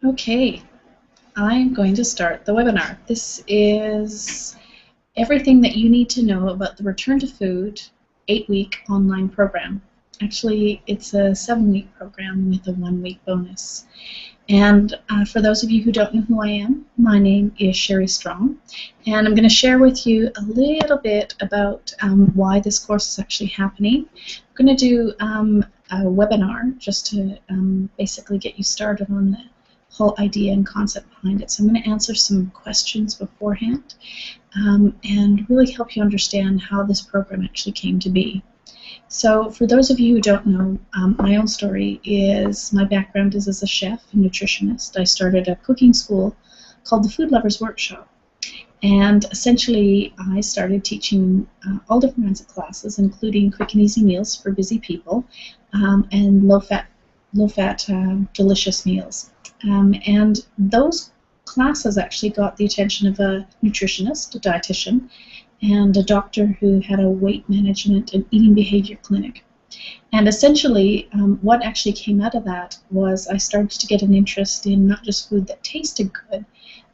Okay, I'm going to start the webinar. This is everything that you need to know about the Return to Food 8-week online program. Actually, it's a 7-week program with a 1-week bonus. And for those of you who don't know who I am, my name is Sherry Strong, and I'm going to share with you a little bit about why this course is actually happening. I'm going to do a webinar just to basically get you started on the whole idea and concept behind it. So I'm going to answer some questions beforehand and really help you understand how this program actually came to be. So for those of you who don't know, my own story is my background is as a chef and nutritionist. I started a cooking school called the Food Lovers Workshop. And essentially, I started teaching all different kinds of classes, including quick and easy meals for busy people and low-fat, delicious meals. And those classes actually got the attention of a nutritionist, a dietitian, and a doctor who had a weight management and eating behavior clinic. And essentially, what actually came out of that was I started to get an interest in not just food that tasted good,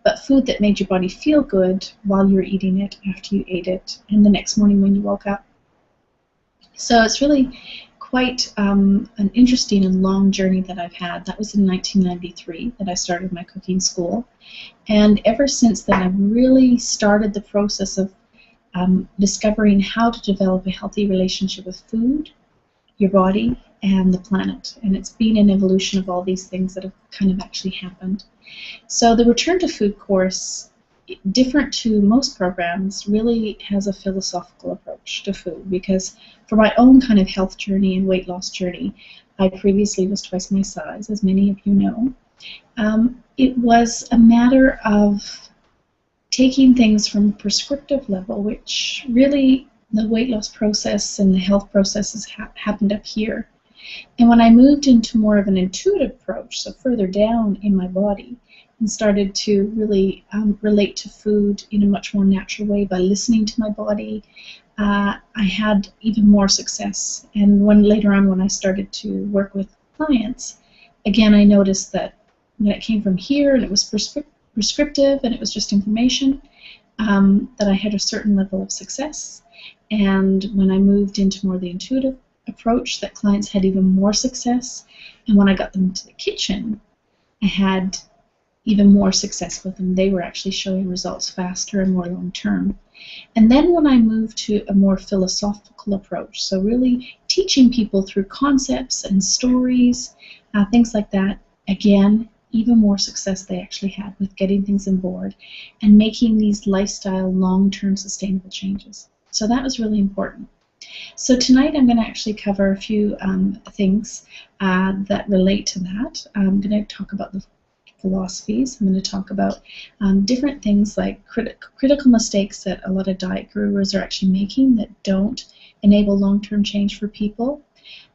but food that made your body feel good while you were eating it, after you ate it, and the next morning when you woke up. So it's really quite an interesting and long journey that I've had. That was in 1993 that I started my cooking school. And ever since then, I've really started the process of discovering how to develop a healthy relationship with food, your body, and the planet. And it's been an evolution of all these things that have kind of actually happened. So the Return to Food course, different to most programs, really has a philosophical approach to food, because for my own kind of health journey and weight loss journey, I previously was twice my size, as many of you know. It was a matter of taking things from a prescriptive level, which really the weight loss process and the health processes happened up here. And when I moved into more of an intuitive approach, so further down in my body, and started to really relate to food in a much more natural way by listening to my body, I had even more success. And later on when I started to work with clients, again I noticed that when it came from here and it was prescriptive and it was just information, that I had a certain level of success. And when I moved into more the intuitive approach, that clients had even more success. And when I got them into the kitchen, I had even more success with them. They were actually showing results faster and more long term. And then when I moved to a more philosophical approach, so really teaching people through concepts and stories, things like that, again, even more success they actually had with getting things on board and making these lifestyle long-term sustainable changes. So that was really important. So tonight I'm going to actually cover a few things that relate to that. I'm going to talk about the philosophies. I'm going to talk about different things like critical mistakes that a lot of diet gurus are actually making that don't enable long-term change for people.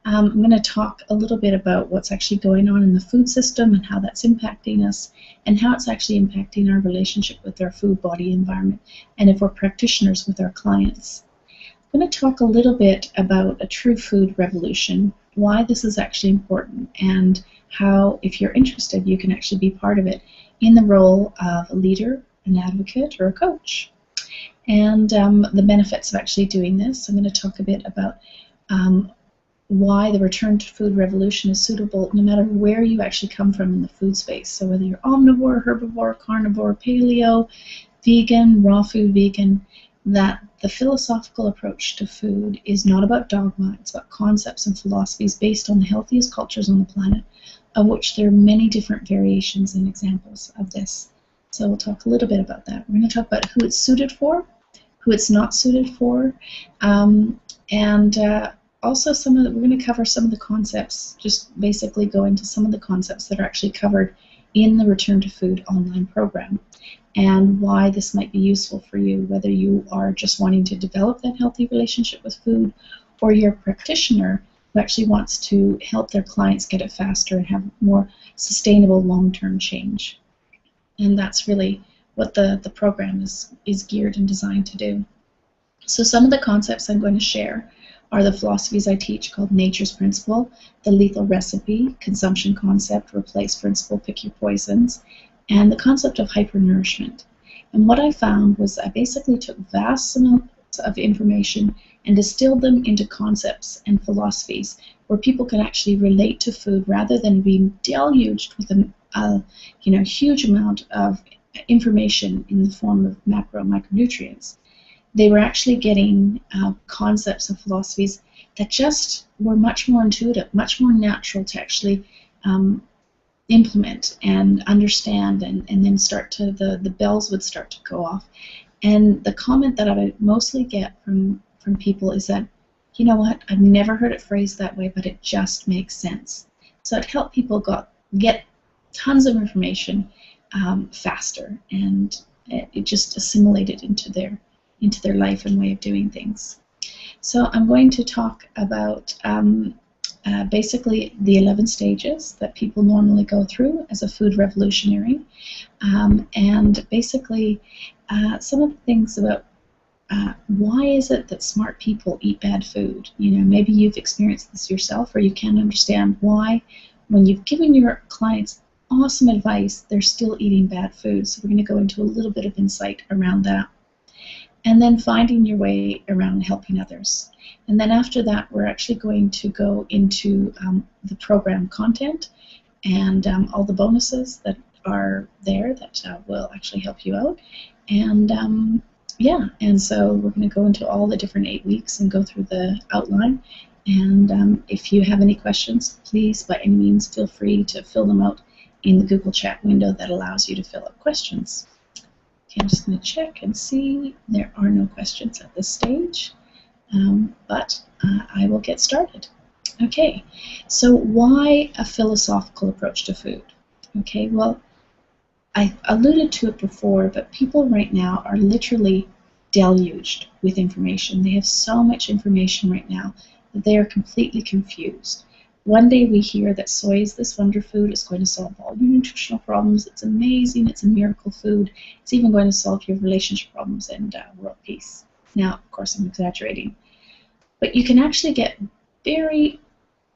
I'm going to talk a little bit about what's actually going on in the food system and how that's impacting us and how it's actually impacting our relationship with our food, body, environment, and if we're practitioners with our clients. I'm going to talk a little bit about a true food revolution, why this is actually important, and how, if you're interested, you can actually be part of it in the role of a leader, an advocate, or a coach. And the benefits of actually doing this. I'm going to talk a bit about why the Return to Food revolution is suitable no matter where you actually come from in the food space. So whether you're omnivore, herbivore, carnivore, paleo, vegan, raw food vegan, that the philosophical approach to food is not about dogma, it's about concepts and philosophies based on the healthiest cultures on the planet, of which there are many different variations and examples of this. So we'll talk a little bit about that. We're going to talk about who it's suited for, who it's not suited for, and also we're going to cover some of the concepts, just basically go into some of the concepts that are actually covered in the Return to Food online program and why this might be useful for you, whether you are just wanting to develop that healthy relationship with food or you're a practitioner who actually wants to help their clients get it faster and have more sustainable long-term change. And that's really what the program is geared and designed to do. So some of the concepts I'm going to share are the philosophies I teach called Nature's Principle, the Lethal Recipe, Consumption Concept, Replace Principle, Pick Your Poisons, and the concept of hypernourishment. And what I found was I basically took vast amounts of information and distilled them into concepts and philosophies where people can actually relate to food rather than being deluged with a huge amount of information in the form of macro and micronutrients. They were actually getting concepts and philosophies that just were much more intuitive, much more natural to actually implement and understand, and then start to, the bells would start to go off. And the comment that I would mostly get from people is that, you know what, I've never heard it phrased that way, but it just makes sense. So it helped people get tons of information faster, and it just assimilated into their life and way of doing things. So I'm going to talk about basically the 11 stages that people normally go through as a food revolutionary, and basically some of the things about why is it that smart people eat bad food. Maybe you've experienced this yourself, or you can't understand why, when you've given your clients awesome advice, they're still eating bad food. So we're going to go into a little bit of insight around that. And then finding your way around helping others. And then after that, we're actually going to go into the program content and all the bonuses that are there that will actually help you out. And and so we're going to go into all the different 8 weeks and go through the outline. And if you have any questions, please, by any means, feel free to fill them out in the Google Chat window that allows you to fill out questions. Okay, I'm just going to check and see. There are no questions at this stage, but I will get started. Okay, so why a philosophical approach to food? Okay, well, I alluded to it before, but people right now are literally deluged with information. They have so much information right now that they are completely confused. One day we hear that soy is this wonder food, it's going to solve all your nutritional problems, it's amazing, it's a miracle food, it's even going to solve your relationship problems and world peace. Now, of course, I'm exaggerating. But you can actually get very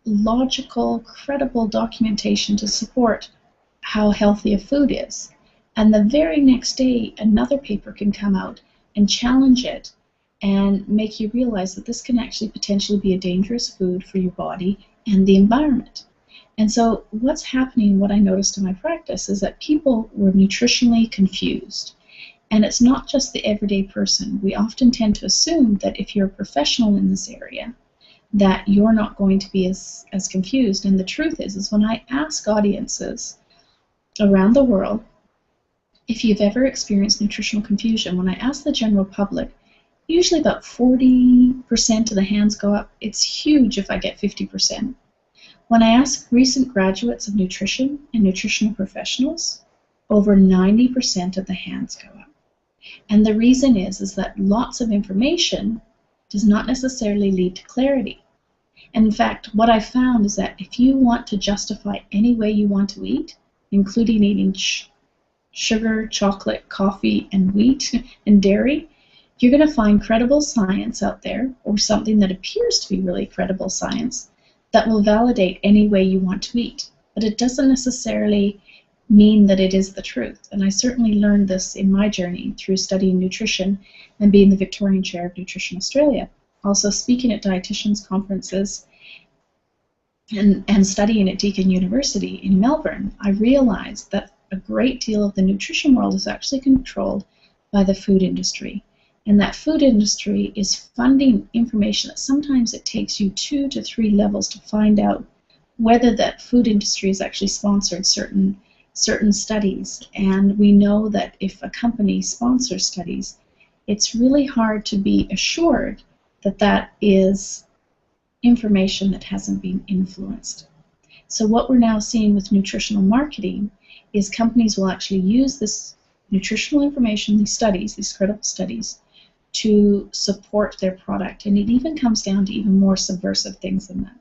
logical, credible documentation to support how healthy a food is. And the very next day, another paper can come out and challenge it and make you realize that this can actually potentially be a dangerous food for your body and the environment. And so what's happening, what I noticed in my practice, is that people were nutritionally confused. And it's not just the everyday person. We often tend to assume that if you're a professional in this area, that you're not going to be as confused. And the truth is when I ask audiences around the world, if you've ever experienced nutritional confusion, when I ask the general public, usually about 40% of the hands go up. It's huge if I get 50%. When I ask recent graduates of nutrition and nutritional professionals, over 90% of the hands go up. And the reason is that lots of information does not necessarily lead to clarity. And in fact, what I found is that if you want to justify any way you want to eat, including eating sugar, chocolate, coffee, and wheat and dairy, you're going to find credible science out there, or something that appears to be really credible science, that will validate any way you want to eat. But it doesn't necessarily mean that it is the truth. And I certainly learned this in my journey through studying nutrition and being the Victorian Chair of Nutrition Australia. Also speaking at dietitians conferences and studying at Deakin University in Melbourne, I realized that a great deal of the nutrition world is actually controlled by the food industry. And that food industry is funding information that sometimes it takes you 2 to 3 levels to find out whether that food industry has actually sponsored certain studies. And we know that if a company sponsors studies, it's really hard to be assured that that is information that hasn't been influenced. So what we're now seeing with nutritional marketing is companies will actually use this nutritional information, these studies, these credible studies, to support their product. And it even comes down to even more subversive things than that.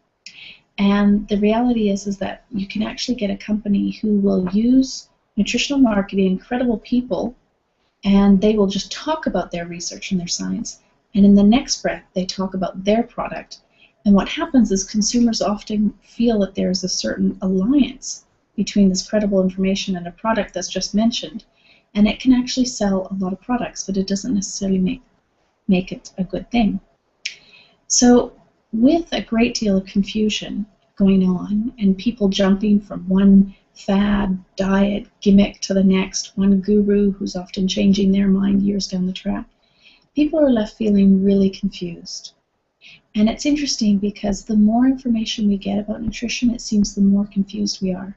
And the reality is that you can actually get a company who will use nutritional marketing, credible people, and they will just talk about their research and their science, And in the next breath, they talk about their product. And what happens is consumers often feel that there's a certain alliance between this credible information and a product that's just mentioned. And it can actually sell a lot of products, but it doesn't necessarily make it a good thing. So with a great deal of confusion going on and people jumping from one fad, diet, gimmick to the next, one guru who's often changing their mind years down the track, people are left feeling really confused. And it's interesting because the more information we get about nutrition, it seems the more confused we are.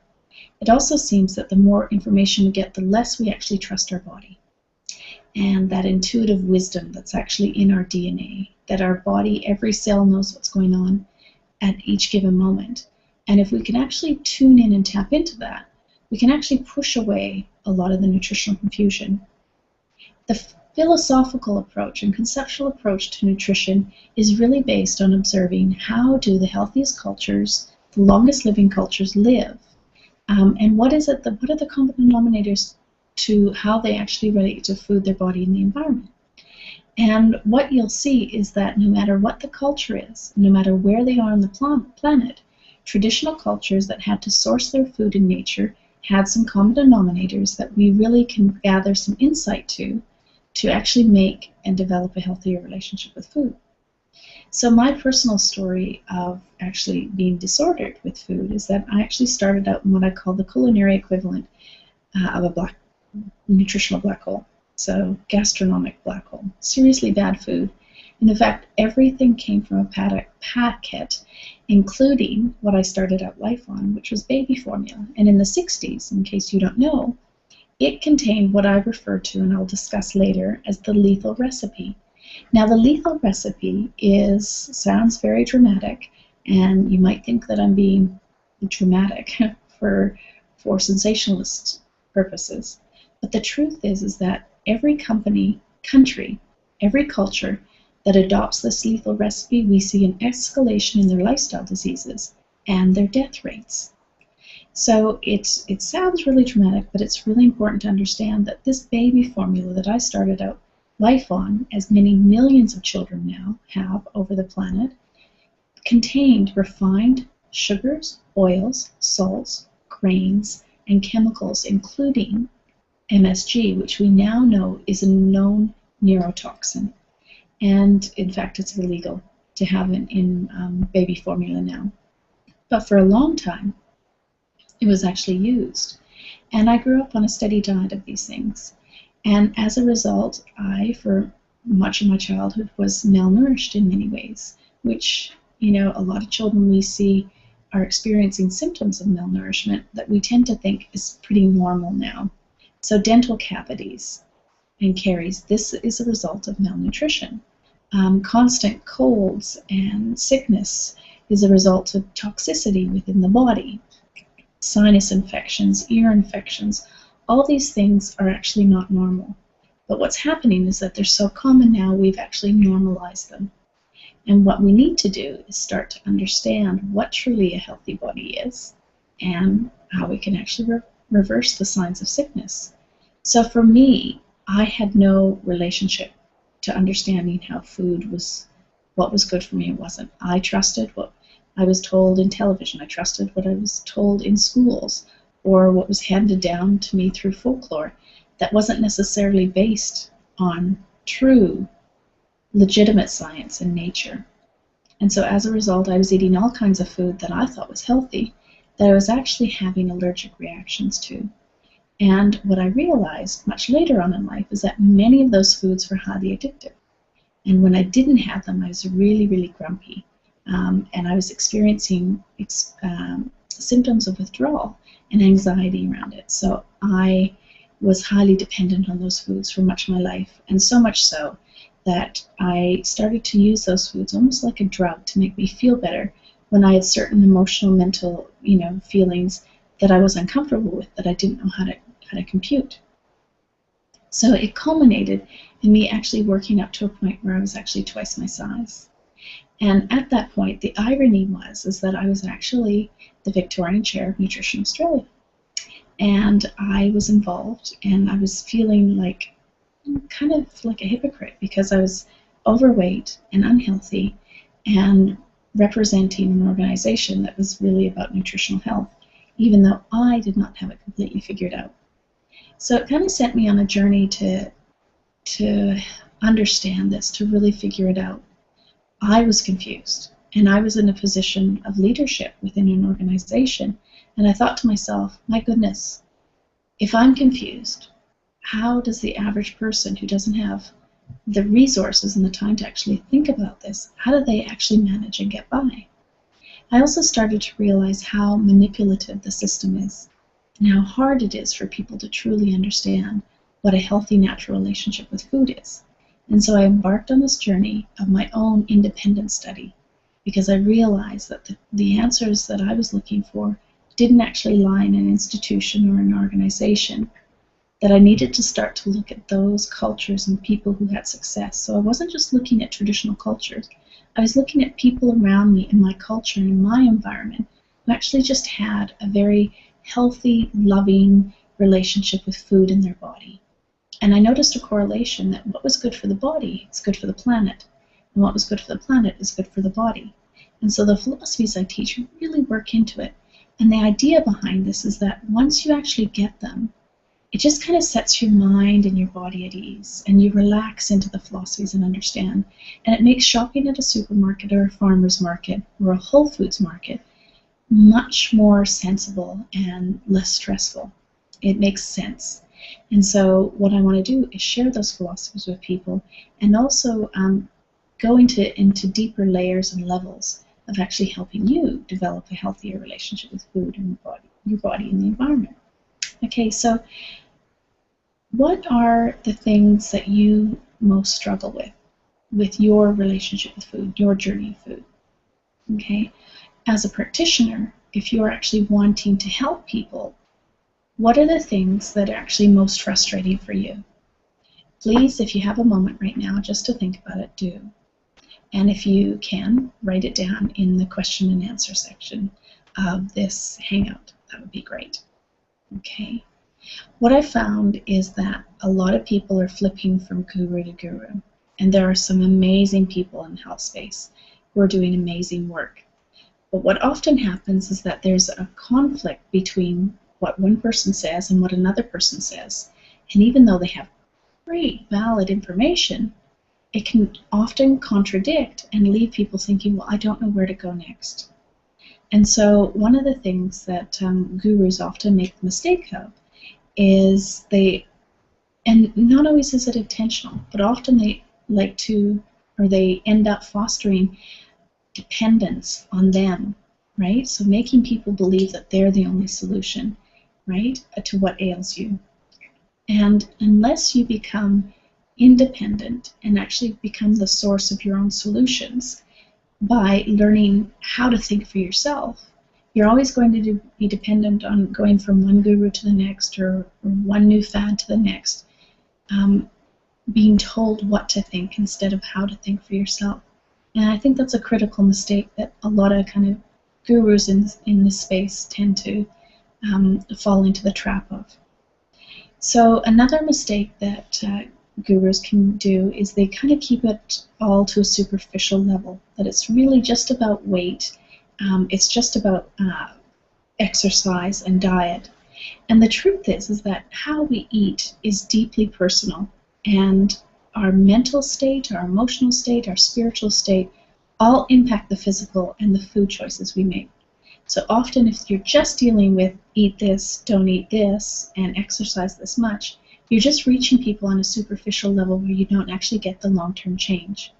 It also seems that the more information we get, the less we actually trust our body. And that intuitive wisdom that's actually in our DNA, that our body, every cell knows what's going on at each given moment. And if we can actually tune in and tap into that, we can actually push away a lot of the nutritional confusion. The philosophical approach and conceptual approach to nutrition is really based on observing how do the healthiest cultures, the longest living cultures live, and what are the common denominators to how they actually relate to food, their body, and the environment. And what you'll see is that no matter what the culture is, no matter where they are on the planet, traditional cultures that had to source their food in nature had some common denominators that we really can gather some insight to actually make and develop a healthier relationship with food. So my personal story of actually being disordered with food is that I actually started out in what I call the culinary equivalent of a nutritional black hole. So gastronomic black hole. Seriously bad food. And in fact, everything came from a packet, including what I started out life on, which was baby formula. And in the 60s, in case you don't know, it contained what I refer to, and I'll discuss later, as the lethal recipe. Now, the lethal recipe sounds very dramatic, and you might think that I'm being dramatic for sensationalist purposes. But the truth is that every country, every culture that adopts this lethal recipe, we see an escalation in their lifestyle diseases and their death rates. So it sounds really dramatic, but it's really important to understand that this baby formula that I started out life on, as many millions of children now have over the planet, contained refined sugars, oils, salts, grains, and chemicals, including MSG, which we now know is a known neurotoxin. And in fact, it's illegal to have it in baby formula now. But for a long time, it was actually used. And I grew up on a steady diet of these things. And as a result, I, for much of my childhood, was malnourished in many ways, which, a lot of children we see are experiencing symptoms of malnourishment that we tend to think is pretty normal now. So dental cavities and caries, this is a result of malnutrition. Constant colds and sickness is a result of toxicity within the body. Sinus infections, ear infections, all these things are actually not normal. But what's happening is that they're so common now, we've actually normalized them. And what we need to do is start to understand what truly a healthy body is and how we can actually reverse the signs of sickness. So for me, I had no relationship to understanding how food was, what was good for me and wasn't. I trusted what I was told in television. I trusted what I was told in schools or what was handed down to me through folklore that wasn't necessarily based on true, legitimate science and nature. And so as a result, I was eating all kinds of food that I thought was healthy that I was actually having allergic reactions to. And what I realized much later on in life is that many of those foods were highly addictive. And when I didn't have them, I was really, really grumpy. And I was experiencing symptoms of withdrawal and anxiety around it. So I was highly dependent on those foods for much of my life, and so much so that I started to use those foods almost like a drug to make me feel better when I had certain emotional, mental, feelings that I was uncomfortable with, that I didn't know how to compute. So it culminated in me actually working up to a point where I was actually twice my size. And at that point, the irony is that I was actually the Victorian Chair of Nutrition Australia. And I was involved, and I was feeling like kind of like a hypocrite because I was overweight and unhealthy and representing an organization that was really about nutritional health, even though I did not have it completely figured out. So it kind of sent me on a journey to understand this, to really figure it out. I was confused, and I was in a position of leadership within an organization, and I thought to myself, my goodness, if I'm confused, how does the average person who doesn't have the resources and the time to actually think about this, how do they actually manage and get by? I also started to realize how manipulative the system is and how hard it is for people to truly understand what a healthy, natural relationship with food is. And so I embarked on this journey of my own independent study because I realized that the answers that I was looking for didn't actually lie in an institution or an organization, that I needed to start to look at those cultures and people who had success. So I wasn't just looking at traditional cultures. I was looking at people around me in my culture and in my environment who actually just had a very healthy, loving relationship with food in their body. And I noticed a correlation that what was good for the body is good for the planet, and what was good for the planet is good for the body. And so the philosophies I teach really work into it. And the idea behind this is that once you actually get them, it just kind of sets your mind and your body at ease, and you relax into the philosophies and understand. And it makes shopping at a supermarket or a farmer's market or a Whole Foods market much more sensible and less stressful. It makes sense. And so what I want to do is share those philosophies with people, and also go into deeper layers and levels of actually helping you develop a healthier relationship with food and your body and the environment. Okay, so what are the things that you most struggle with your relationship with food, your journey of food? Okay, as a practitioner, if you're actually wanting to help people, what are the things that are actually most frustrating for you? Please, if you have a moment right now just to think about it, do. And if you can, write it down in the question and answer section of this Hangout. That would be great. Okay. What I found is that a lot of people are flipping from guru to guru. And there are some amazing people in the health space who are doing amazing work. But what often happens is that there's a conflict between what one person says and what another person says. And even though they have great, valid information, it can often contradict and leave people thinking, well, I don't know where to go next. And so one of the things that gurus often make the mistake of is and not always is it intentional, but often they like to, or they end up fostering dependence on them, right? So making people believe that they're the only solution, right, to what ails you. And unless you become independent and actually become the source of your own solutions by learning how to think for yourself, you're always going to be dependent on going from one guru to the next, or one new fad to the next, being told what to think instead of how to think for yourself. And I think that's a critical mistake that a lot of kind of gurus in this space tend to fall into the trap of. So another mistake that gurus can do is they kind of keep it all to a superficial level, that it's really just about weight, it's just about exercise and diet. And the truth is that how we eat is deeply personal, and our mental state, our emotional state, our spiritual state all impact the physical and the food choices we make. So often if you're just dealing with eat this, don't eat this, and exercise this much, you're just reaching people on a superficial level where you don't actually get the long-term change.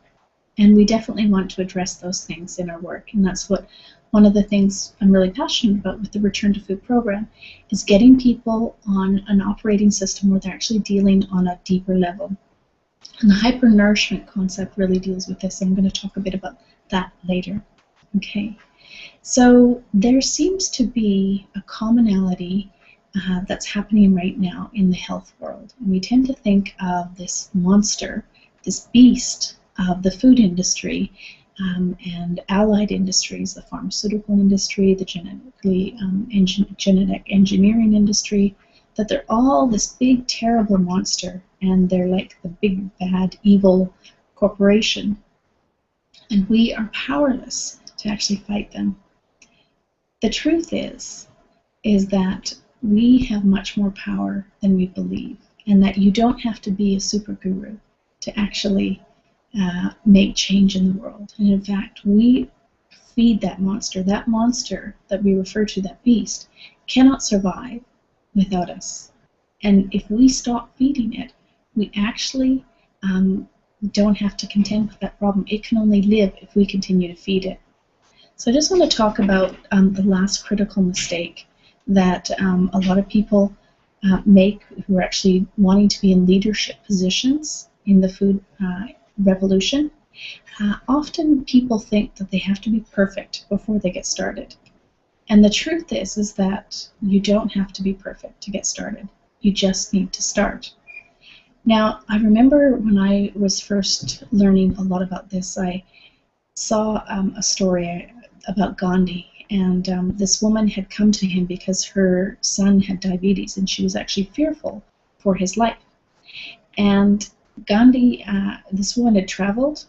And we definitely want to address those things in our work, and that's what one of the things I'm really passionate about with the Return to Food program is getting people on an operating system where they're actually dealing on a deeper level. And the hypernourishment concept really deals with this, and I'm going to talk a bit about that later. Okay, so there seems to be a commonality that's happening right now in the health world. And we tend to think of this monster, this beast of the food industry and allied industries, the pharmaceutical industry, the genetic engineering industry, that they're all this big, terrible monster, and they're like the big, bad, evil corporation, and we are powerless to actually fight them. The truth is that we have much more power than we believe, and that you don't have to be a super guru to actually make change in the world. And in fact, we feed that monster. That monster that we refer to, that beast, cannot survive without us. And if we stop feeding it, we actually don't have to contend with that problem. It can only live if we continue to feed it. So I just want to talk about the last critical mistake that a lot of people make who are actually wanting to be in leadership positions in the food revolution. Often people think that they have to be perfect before they get started. And the truth is that you don't have to be perfect to get started. You just need to start. Now, I remember when I was first learning a lot about this, I saw a story about Gandhi, and this woman had come to him because her son had diabetes, and she was actually fearful for his life. And Gandhi, this woman had traveled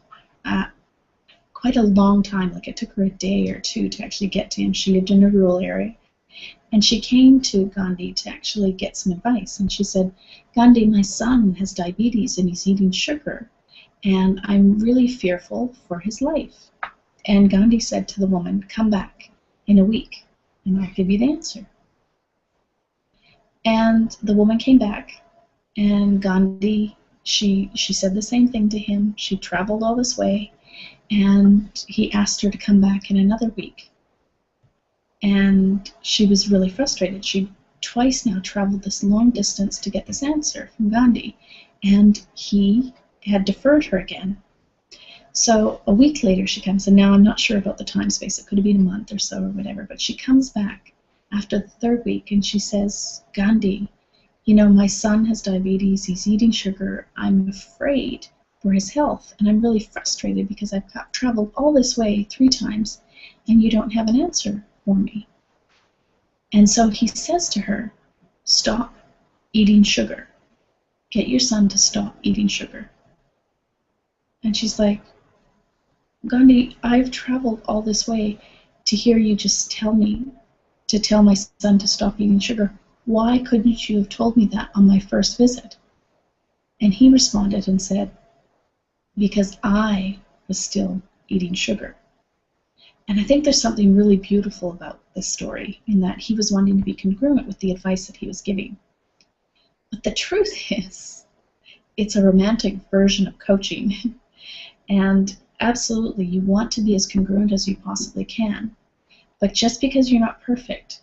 quite a long time, like it took her a day or two to actually get to him. She lived in a rural area. And she came to Gandhi to actually get some advice. And she said, Gandhi, my son has diabetes and he's eating sugar, and I'm really fearful for his life. And Gandhi said to the woman, come back in a week and I'll give you the answer. And the woman came back, and Gandhi, she said the same thing to him. She traveled all this way, and he asked her to come back in another week. And she was really frustrated. She twice now traveled this long distance to get this answer from Gandhi, and he had deferred her again. So a week later she comes, and now I'm not sure about the time space. It could have been a month or so or whatever, but she comes back after the third week, and she says, Gandhi, you know, my son has diabetes, he's eating sugar, I'm afraid for his health, and I'm really frustrated because I've traveled all this way 3 times, and you don't have an answer for me. And so he says to her, stop eating sugar. Get your son to stop eating sugar. And she's like, Gandhi, I've traveled all this way to hear you just tell me to tell my son to stop eating sugar. Why couldn't you have told me that on my first visit? And he responded and said, because I was still eating sugar. And I think there's something really beautiful about this story, in that he was wanting to be congruent with the advice that he was giving. But the truth is, it's a romantic version of coaching. And absolutely, you want to be as congruent as you possibly can. But just because you're not perfect,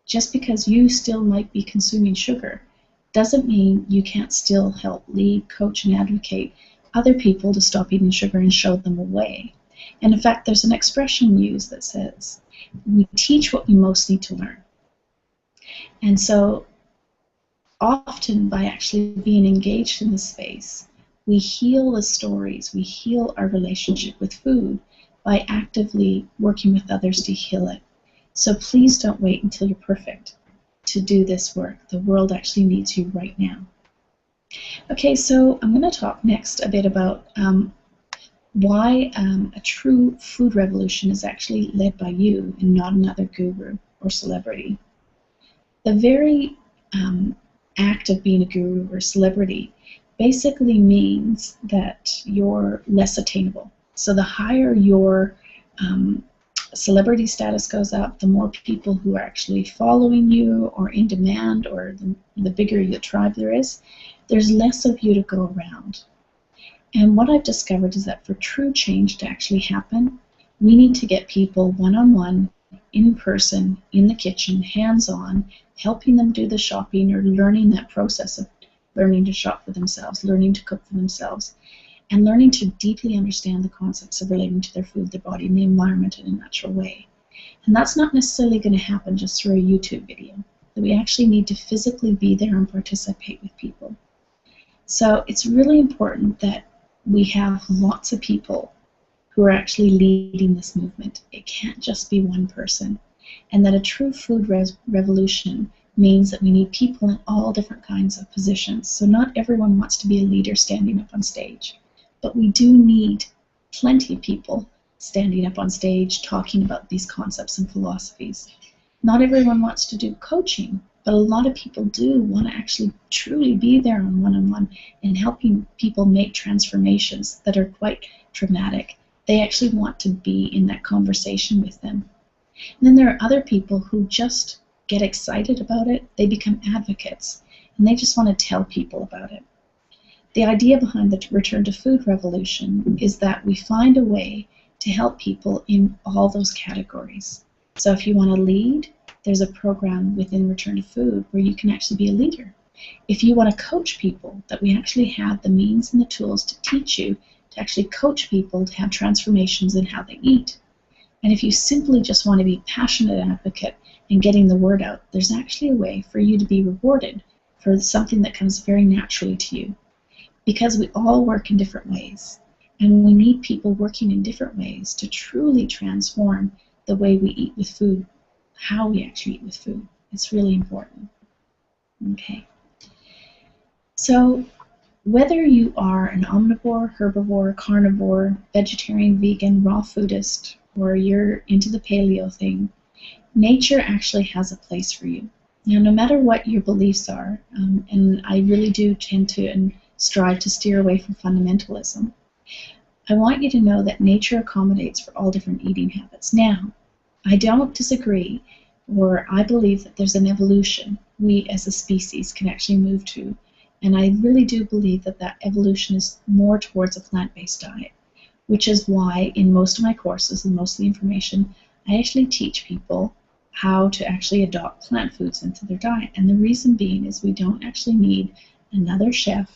just because you still might be consuming sugar, doesn't mean you can't still help lead, coach, and advocate other people to stop eating sugar and show them a way. And in fact, there's an expression used that says, we teach what we most need to learn. And so often by actually being engaged in this space, we heal the stories, we heal our relationship with food by actively working with others to heal it. So please don't wait until you're perfect to do this work. The world actually needs you right now. Okay, so I'm going to talk next a bit about why a true food revolution is actually led by you and not another guru or celebrity. The very act of being a guru or celebrity basically means that you're less attainable. So the higher your celebrity status goes up, the more people who are actually following you or in demand, or the bigger the tribe there is, there's less of you to go around. And what I've discovered is that for true change to actually happen, we need to get people one-on-one, in person, in the kitchen, hands-on, helping them do the shopping or learning that process of learning to shop for themselves, learning to cook for themselves, and learning to deeply understand the concepts of relating to their food, their body, and the environment in a natural way. And that's not necessarily going to happen just through a YouTube video. That we actually need to physically be there and participate with people. So it's really important that we have lots of people who are actually leading this movement. It can't just be one person. And that a true food revolution means that we need people in all different kinds of positions. So not everyone wants to be a leader standing up on stage. but we do need plenty of people standing up on stage talking about these concepts and philosophies. Not everyone wants to do coaching, but a lot of people do want to actually truly be there on one-on-one and helping people make transformations that are quite dramatic. They actually want to be in that conversation with them. And then there are other people who just get excited about it. They become advocates, and they just want to tell people about it. The idea behind the Return to Food revolution is that we find a way to help people in all those categories. So if you want to lead, there's a program within Return to Food where you can actually be a leader. If you want to coach people, that we actually have the means and the tools to teach you to actually coach people to have transformations in how they eat. And if you simply just want to be a passionate advocate and getting the word out, there's actually a way for you to be rewarded for something that comes very naturally to you. Because we all work in different ways, and we need people working in different ways to truly transform the way we eat with food, how we actually eat with food. It's really important. Okay. So whether you are an omnivore, herbivore, carnivore, vegetarian, vegan, raw foodist, or you're into the paleo thing, nature actually has a place for you. Now, no matter what your beliefs are, and I really do tend to and strive to steer away from fundamentalism, I want you to know that nature accommodates for all different eating habits. Now, I don't disagree, or I believe that there's an evolution we as a species can actually move to, and I really do believe that that evolution is more towards a plant-based diet, which is why in most of my courses and most of the information, I actually teach people how to actually adopt plant foods into their diet. And the reason being is we don't actually need another chef,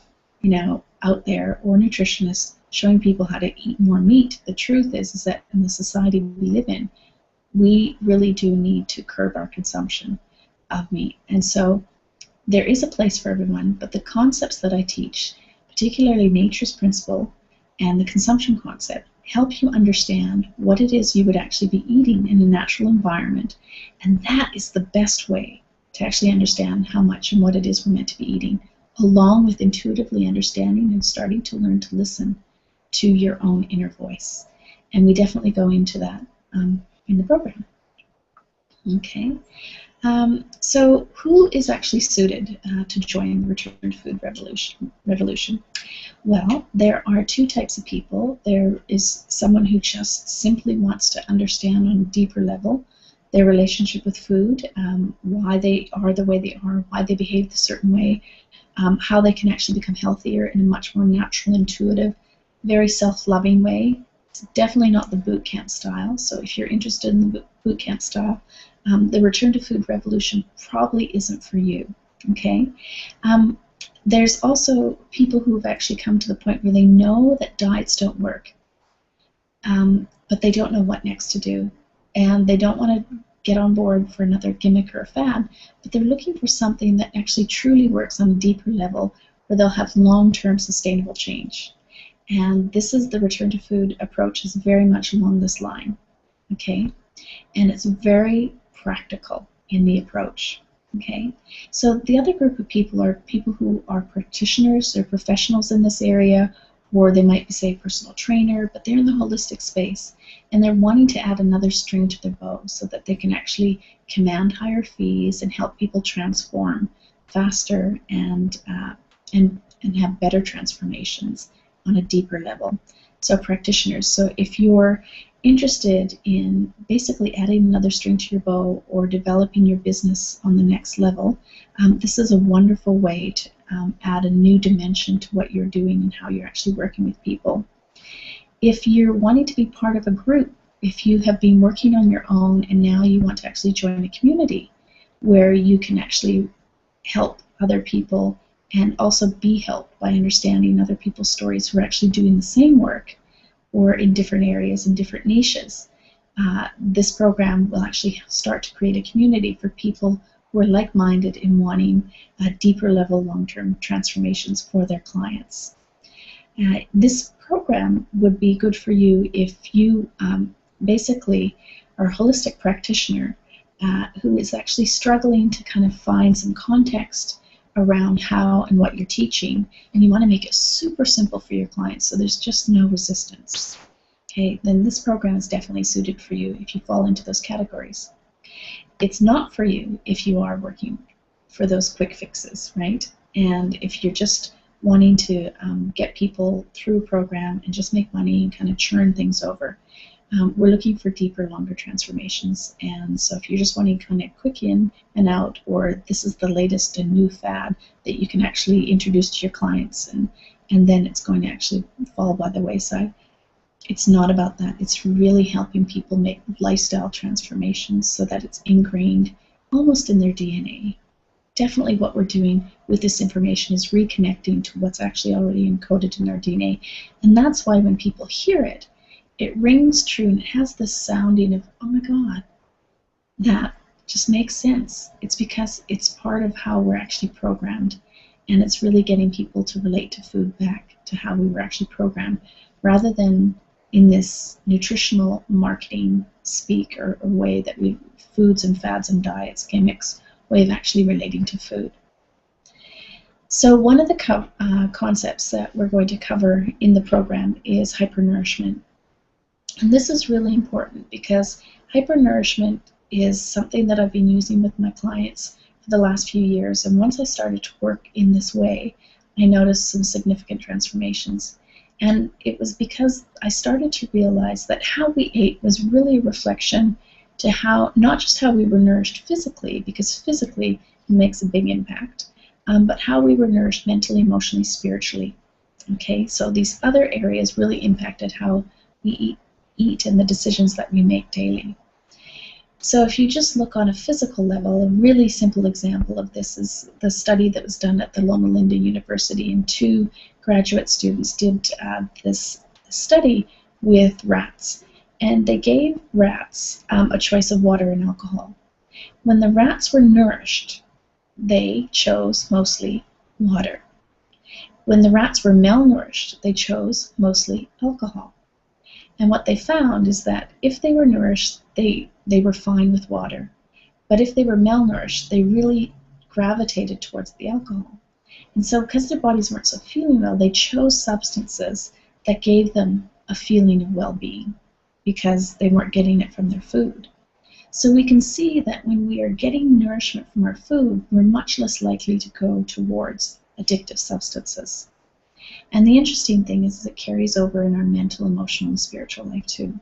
out there, or nutritionist showing people how to eat more meat. The truth is that in the society we live in, we really do need to curb our consumption of meat. And so there is a place for everyone, but the concepts that I teach, particularly nature's principle and the consumption concept, help you understand what it is you would actually be eating in a natural environment. And that is the best way to actually understand how much and what it is we're meant to be eating, along with intuitively understanding and starting to learn to listen to your own inner voice. And we definitely go into that in the program. Okay. So who is actually suited to join the Return to Food revolution? Well, there are two types of people. There is someone who just simply wants to understand on a deeper level their relationship with food, why they are the way they are, why they behave a certain way, how they can actually become healthier in a much more natural, intuitive, very self-loving way. It's definitely not the boot camp style. So if you're interested in the boot camp style, the Return to Food revolution probably isn't for you. Okay. There's also people who have actually come to the point where they know that diets don't work, but they don't know what next to do, and they don't want to get on board for another gimmick or a fad, but they're looking for something that actually truly works on a deeper level where they'll have long-term sustainable change. And this is the Return to Food approach, is very much along this line. Okay. And it's very practical in the approach. Okay, so the other group of people are people who are practitioners or professionals in this area, or they might be, say, a personal trainer, but they're in the holistic space, and they're wanting to add another string to their bow so that they can actually command higher fees and help people transform faster and have better transformations on a deeper level. So practitioners. So if you're interested in basically adding another string to your bow or developing your business on the next level, this is a wonderful way to add a new dimension to what you're doing and how you're actually working with people. If you're wanting to be part of a group, if you have been working on your own and now you want to actually join a community where you can actually help other people and also be helped by understanding other people's stories who are actually doing the same work, or in different areas and different niches, this program will actually start to create a community for people who are like-minded in wanting deeper level long-term transformations for their clients. This program would be good for you if you basically are a holistic practitioner who is actually struggling to kind of find some context around how and what you're teaching, and you want to make it super simple for your clients so there's just no resistance, okay, then this program is definitely suited for you if you fall into those categories. It's not for you if you are working for those quick fixes, right? And if you're just wanting to get people through a program and just make money and kind of churn things over, we're looking for deeper, longer transformations. And so if you're just wanting kind of quick in and out, or this is the latest and new fad that you can actually introduce to your clients, and then it's going to actually fall by the wayside, it's not about that. It's really helping people make lifestyle transformations so that it's ingrained almost in their DNA. Definitely what we're doing with this information is reconnecting to what's actually already encoded in our DNA. And that's why when people hear it, it rings true and it has this sounding of, oh my God, that just makes sense. It's because it's part of how we're actually programmed, and it's really getting people to relate to food back to how we were actually programmed, rather than in this nutritional marketing speak or way that we foods and fads and diets, gimmicks, way of actually relating to food. So one of the concepts that we're going to cover in the program is hypernourishment. And this is really important because hypernourishment is something that I've been using with my clients for the last few years. And once I started to work in this way, I noticed some significant transformations. And it was because I started to realize that how we ate was really a reflection to how, not just how we were nourished physically, because physically it makes a big impact, but how we were nourished mentally, emotionally, spiritually. Okay, so these other areas really impacted how we eat and the decisions that we make daily. So if you just look on a physical level, a really simple example of this is the study that was done at the Loma Linda University, and 2 graduate students did this study with rats. And they gave rats a choice of water and alcohol. When the rats were nourished, they chose mostly water. When the rats were malnourished, they chose mostly alcohol. And what they found is that if they were nourished, they were fine with water. But if they were malnourished, they really gravitated towards the alcohol. And so because their bodies weren't so feeling well, they chose substances that gave them a feeling of well-being because they weren't getting it from their food. So we can see that when we are getting nourishment from our food, we're much less likely to go towards addictive substances. And the interesting thing is it carries over in our mental, emotional, and spiritual life too.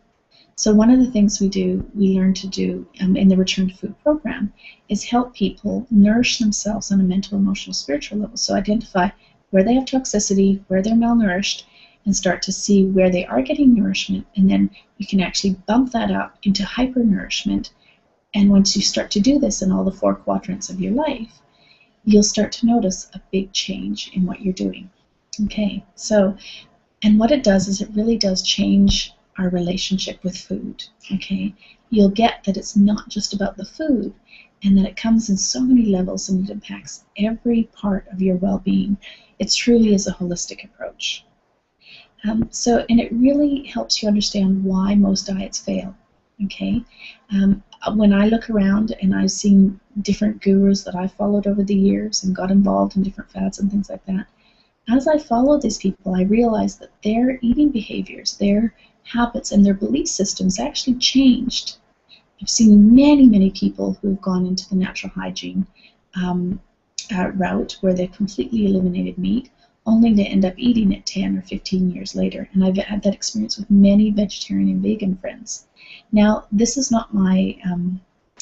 So one of the things we learn to do in the Return to Food program is help people nourish themselves on a mental, emotional, spiritual level. So identify where they have toxicity, where they're malnourished, and start to see where they are getting nourishment. And then you can actually bump that up into hypernourishment. And once you start to do this in all the 4 quadrants of your life, you'll start to notice a big change in what you're doing. Okay, so, and what it does is it really does change our relationship with food. Okay, you'll get that it's not just about the food, and that it comes in so many levels and it impacts every part of your well-being. It truly is a holistic approach. And it really helps you understand why most diets fail. Okay, when I look around and I've seen different gurus that I followed over the years and got involved in different fads and things like that, as I followed these people, I realized that their eating behaviors, their habits, and their belief systems actually changed. I've seen many, many people who have gone into the natural hygiene route where they've completely eliminated meat, only to end up eating it 10 or 15 years later. And I've had that experience with many vegetarian and vegan friends. Now, this is not my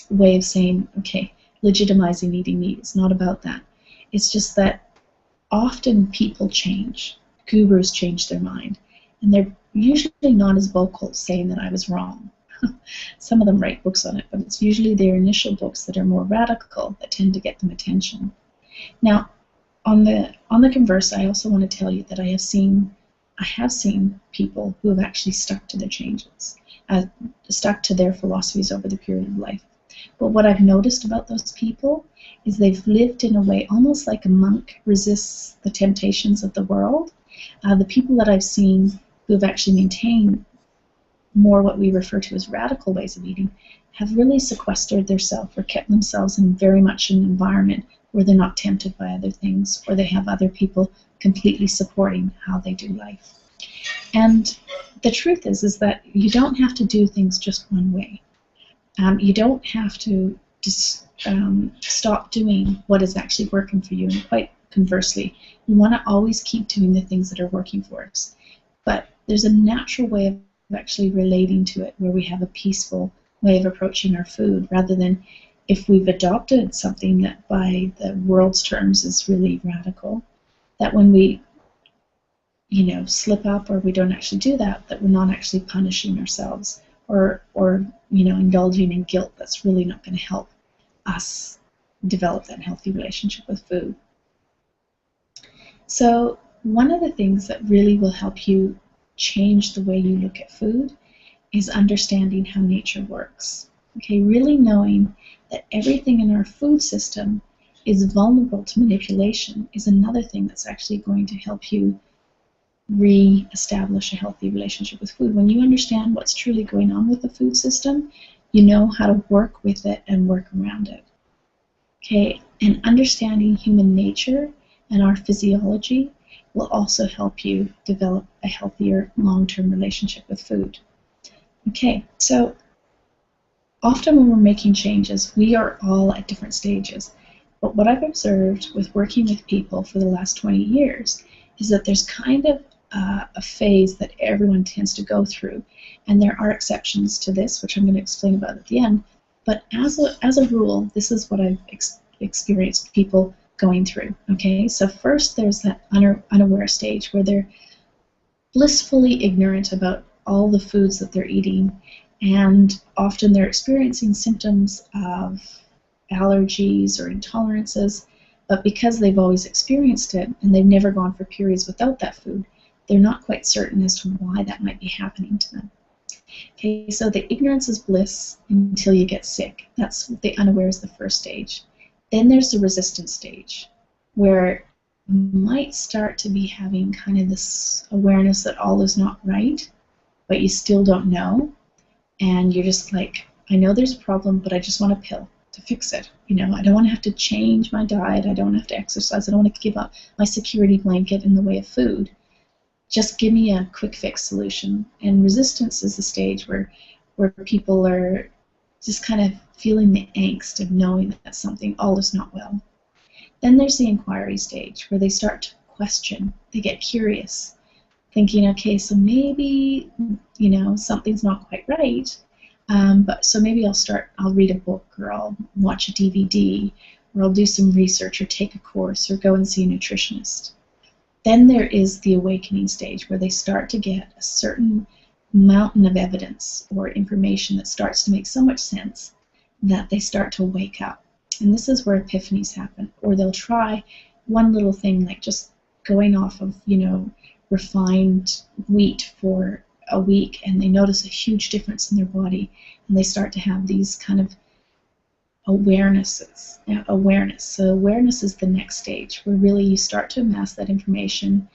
way of saying, okay, legitimizing eating meat. It's not about that. It's just that often people change. Gurus change their mind. And they're usually not as vocal saying that I was wrong. Some of them write books on it, but it's usually their initial books that are more radical that tend to get them attention. Now, on the converse, I also want to tell you that I have seen people who have actually stuck to their changes, stuck to their philosophies over the period of life. But what I've noticed about those people is they've lived in a way almost like a monk resists the temptations of the world. The people that I've seen who have actually maintained more what we refer to as radical ways of eating have really sequestered themselves or kept themselves in very much an environment or they're not tempted by other things, or they have other people completely supporting how they do life. And the truth is that you don't have to do things just one way. You don't have to just stop doing what is actually working for you. And quite conversely, we want to always keep doing the things that are working for us. But there's a natural way of actually relating to it where we have a peaceful way of approaching our food, rather than if we've adopted something that by the world's terms is really radical, that when we slip up or we don't actually do that, that we're not actually punishing ourselves or indulging in guilt that's really not going to help us develop that healthy relationship with food. So one of the things that really will help you change the way you look at food is understanding how nature works. Okay, really knowing that everything in our food system is vulnerable to manipulation is another thing that's actually going to help you re-establish a healthy relationship with food. When you understand what's truly going on with the food system, you know how to work with it and work around it. Okay, and understanding human nature and our physiology will also help you develop a healthier long-term relationship with food. Okay, so often when we're making changes, we are all at different stages. But what I've observed with working with people for the last 20 years is that there's kind of a phase that everyone tends to go through. And there are exceptions to this, which I'm going to explain about at the end. But as a rule, this is what I've experienced people going through. Okay, so first there's that unaware stage where they're blissfully ignorant about all the foods that they're eating, and often they're experiencing symptoms of allergies or intolerances, but because they've always experienced it and they've never gone for periods without that food, they're not quite certain as to why that might be happening to them. Okay, so the ignorance is bliss until you get sick. That's the unaware is the first stage. Then there's the resistance stage, where you might start to be having kind of this awareness that all is not right, but you still don't know, and you're just like, I know there's a problem, but I just want a pill to fix it. I don't want to have to change my diet, I don't have to exercise, I don't want to give up my security blanket in the way of food. Just give me a quick fix solution. And resistance is the stage where people are just kind of feeling the angst of knowing that something, all is not well. Then there's the inquiry stage where they start to question, they get curious, thinking, okay, so maybe, something's not quite right, but so maybe I'll read a book, or I'll watch a DVD, or I'll do some research, or take a course, or go and see a nutritionist. Then there is the awakening stage where they start to get a certain mountain of evidence or information that starts to make so much sense that they start to wake up. And this is where epiphanies happen, or they'll try one little thing, like just going off of, refined wheat for a week, and they notice a huge difference in their body, and they start to have these kind of awareness. So awareness is the next stage, where really you start to amass that information.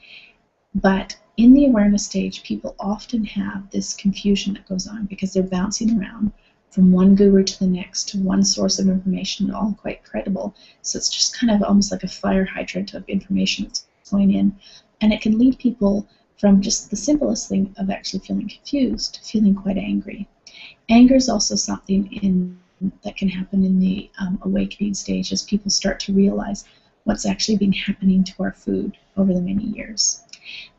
But in the awareness stage, people often have this confusion that goes on because they're bouncing around from one guru to the next, to one source of information, all quite credible. So it's just kind of almost like a fire hydrant of information that's going in. And it can lead people from just the simplest thing of actually feeling confused to feeling quite angry. Anger is also something that can happen in the awakening stage as people start to realize what's actually been happening to our food over the many years.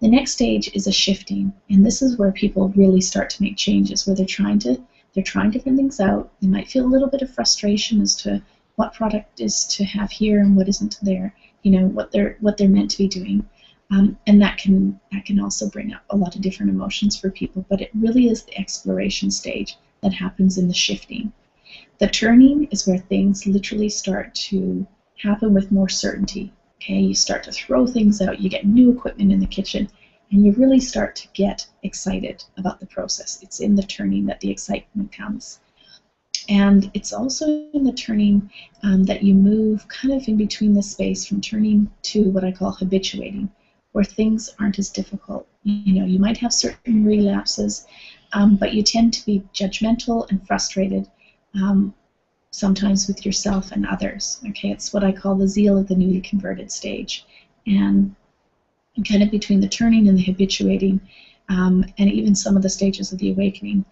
The next stage is a shifting, and this is where people really start to make changes, where they're trying different things out. They might feel a little bit of frustration as to what product is to have here and what isn't there, what they're meant to be doing. And that can also bring up a lot of different emotions for people, but it really is the exploration stage that happens in the shifting. The turning is where things literally start to happen with more certainty. Okay, you start to throw things out, you get new equipment in the kitchen, and you really start to get excited about the process. It's in the turning that the excitement comes. And it's also in the turning that you move kind of in between the space from turning to what I call habituating, where things aren't as difficult. You might have certain relapses, but you tend to be judgmental and frustrated sometimes with yourself and others. Okay, it's what I call the zeal of the newly converted stage. And kind of between the turning and the habituating, and even some of the stages of the awakening,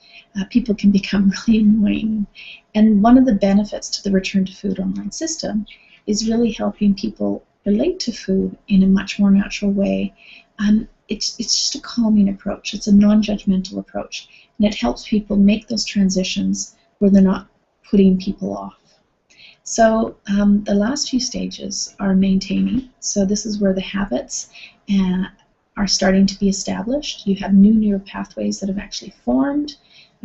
people can become really annoying. And one of the benefits to the Return to Food online system is really helping people relate to food in a much more natural way. It's just a calming approach. It's a non-judgmental approach, and it helps people make those transitions where they're not putting people off. So the last few stages are maintaining. So this is where the habits are starting to be established. You have new neural pathways that have actually formed.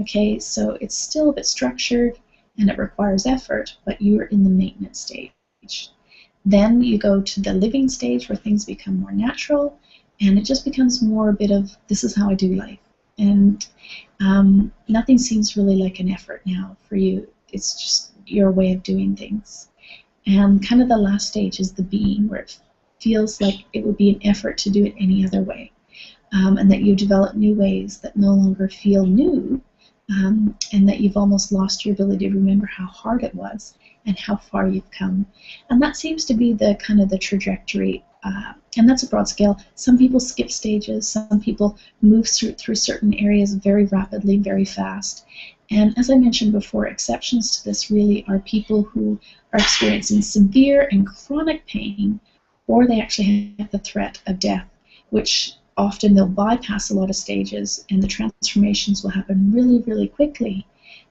Okay, so it's still a bit structured and it requires effort, but you're in the maintenance stage. Then you go to the living stage where things become more natural, and it just becomes more a bit of, this is how I do life. And nothing seems really like an effort now for you. It's just your way of doing things. And kind of the last stage is the being, where it feels like it would be an effort to do it any other way. And that you develop new ways that no longer feel new, and that you've almost lost your ability to remember how hard it was and how far you've come. And that seems to be the kind of the trajectory, and that's a broad scale. Some people skip stages, some people move through certain areas very rapidly, very fast. And as I mentioned before, exceptions to this really are people who are experiencing severe and chronic pain, or they actually have the threat of death, which often they'll bypass a lot of stages and the transformations will happen really, really quickly.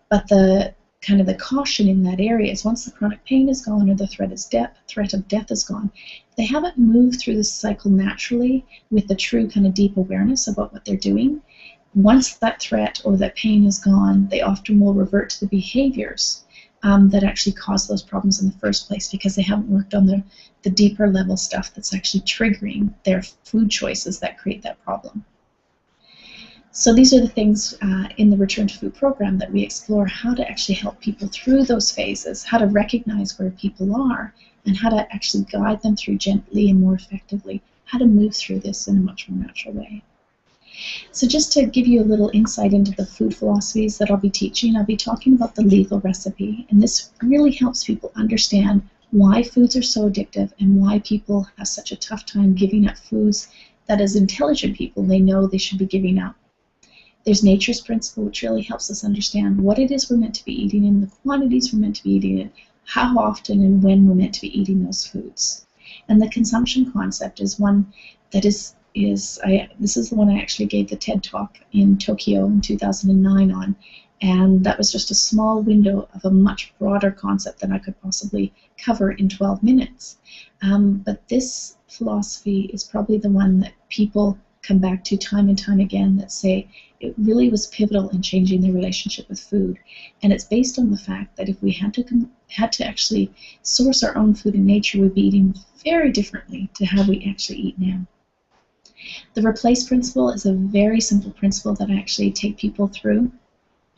But the kind of the caution in that area is once the chronic pain is gone or the threat of death is gone, if they haven't moved through this cycle naturally with the true kind of deep awareness about what they're doing, once that threat or that pain is gone, they often will revert to the behaviors that actually cause those problems in the first place, because they haven't worked on the deeper level stuff that's actually triggering their food choices that create that problem. So these are the things in the Return to Food program that we explore how to actually help people through those phases, how to recognize where people are, and how to actually guide them through gently and more effectively, how to move through this in a much more natural way. So just to give you a little insight into the food philosophies that I'll be teaching, I'll be talking about the lethal recipe, and this really helps people understand why foods are so addictive and why people have such a tough time giving up foods that as intelligent people they know they should be giving up. There's Nature's Principle, which really helps us understand what it is we're meant to be eating and the quantities we're meant to be eating and how often and when we're meant to be eating those foods. And the consumption concept is one that this is the one I actually gave the TED Talk in Tokyo in 2009 on, and that was just a small window of a much broader concept than I could possibly cover in 12 minutes. But this philosophy is probably the one that people come back to time and time again, that say it really was pivotal in changing their relationship with food. And it's based on the fact that if we had to actually source our own food in nature, we'd be eating very differently to how we actually eat now. The Replace Principle is a very simple principle that I actually take people through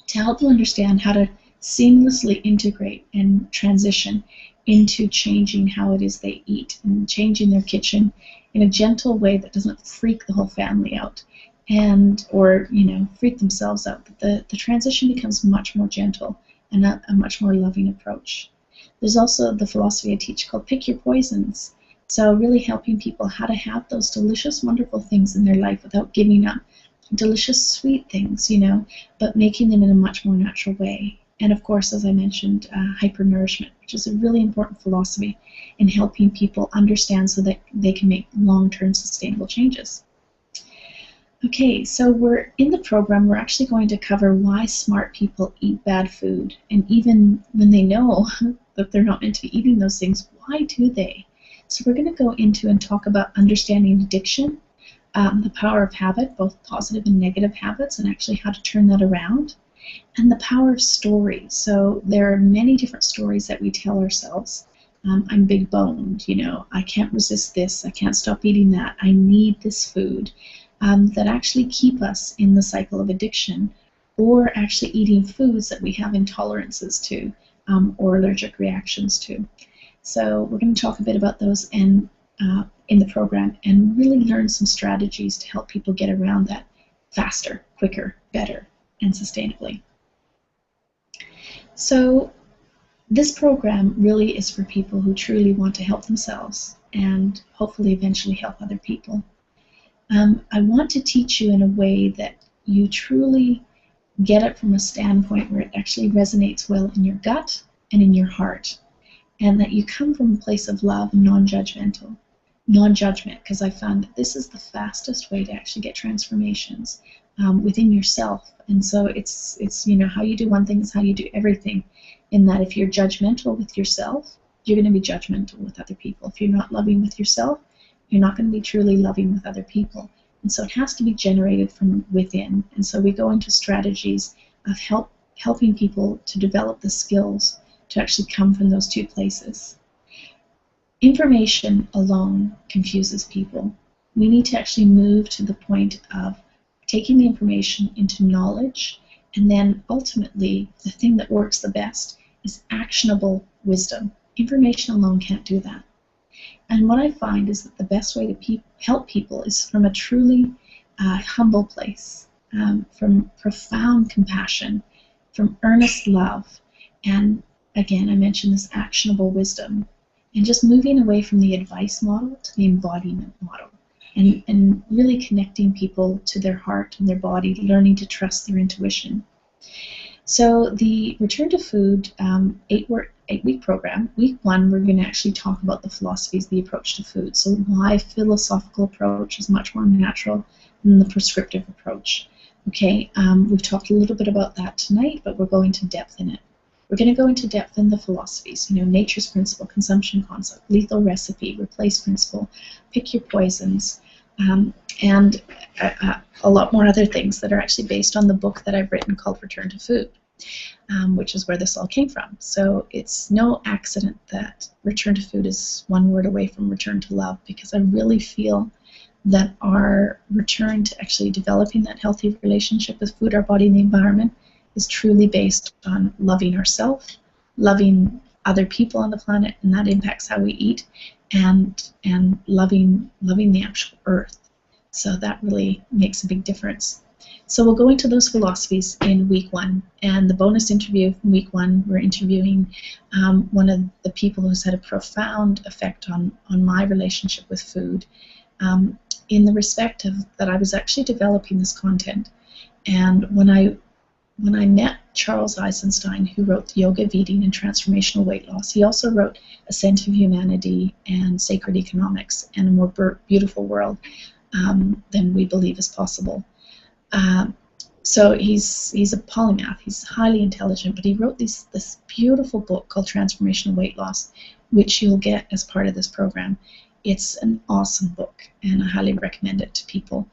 to help them understand how to seamlessly integrate and transition into changing how it is they eat and changing their kitchen in a gentle way that doesn't freak the whole family out or freak themselves out. But the transition becomes much more gentle and a much more loving approach. There's also the philosophy I teach called Pick Your Poisons. So really helping people how to have those delicious, wonderful things in their life without giving up delicious, sweet things, but making them in a much more natural way. And of course, as I mentioned, hypernourishment, which is a really important philosophy in helping people understand so that they can make long-term sustainable changes. Okay, so we're in the program, we're actually going to cover why smart people eat bad food. And even when they know that they're not meant to be eating those things, why do they? So we're going to go into and talk about understanding addiction, the power of habit, both positive and negative habits, and actually how to turn that around, and the power of story. So there are many different stories that we tell ourselves. I'm big boned, I can't resist this, I can't stop eating that, I need this food, that actually keep us in the cycle of addiction, or actually eating foods that we have intolerances to or allergic reactions to. So we're going to talk a bit about those in the program and really learn some strategies to help people get around that faster, quicker, better, and sustainably. So This program really is for people who truly want to help themselves and hopefully eventually help other people. I want to teach you in a way that you truly get it from a standpoint where it actually resonates well in your gut and in your heart, and that you come from a place of love and non-judgment, because I found that this is the fastest way to actually get transformations within yourself. And so it's how you do one thing is how you do everything, in that if you're judgmental with yourself, you're going to be judgmental with other people. If you're not loving with yourself, you're not going to be truly loving with other people. And so it has to be generated from within. And so we go into strategies of helping people to develop the skills to actually come from those two places. Information alone confuses people. We need to actually move to the point of taking the information into knowledge, and then ultimately the thing that works the best is actionable wisdom. Information alone can't do that. And what I find is that the best way to help people is from a truly humble place, from profound compassion, from earnest love, and again, I mentioned this actionable wisdom, and just moving away from the advice model to the embodiment model, and really connecting people to their heart and their body, learning to trust their intuition. So the Return to Food 8-week program, week 1, we're going to actually talk about the philosophies, the approach to food. So why philosophical approach is much more natural than the prescriptive approach. Okay, we've talked a little bit about that tonight, but we're going to depth in it. We're going to go into depth in the philosophies, nature's principle, consumption concept, lethal recipe, replace principle, pick your poisons, and a lot more other things that are actually based on the book that I've written called Return to Food, which is where this all came from. So it's no accident that Return to Food is one word away from Return to Love, because I really feel that our return to actually developing that healthy relationship with food, our body, and the environment is truly based on loving ourselves, loving other people on the planet, and that impacts how we eat, and loving the actual earth. So that really makes a big difference. So we'll go into those philosophies in week 1, and the bonus interview from week 1, we're interviewing one of the people who's had a profound effect on my relationship with food, in the respect of that I was actually developing this content, and when I met Charles Eisenstein, who wrote The Yoga of Eating and Transformational Weight Loss, he also wrote Ascent of Humanity and Sacred Economics and A More Beautiful World Than We Believe Is Possible. So he's a polymath, he's highly intelligent, but he wrote this beautiful book called Transformational Weight Loss, which you'll get as part of this program. It's an awesome book, and I highly recommend it to people.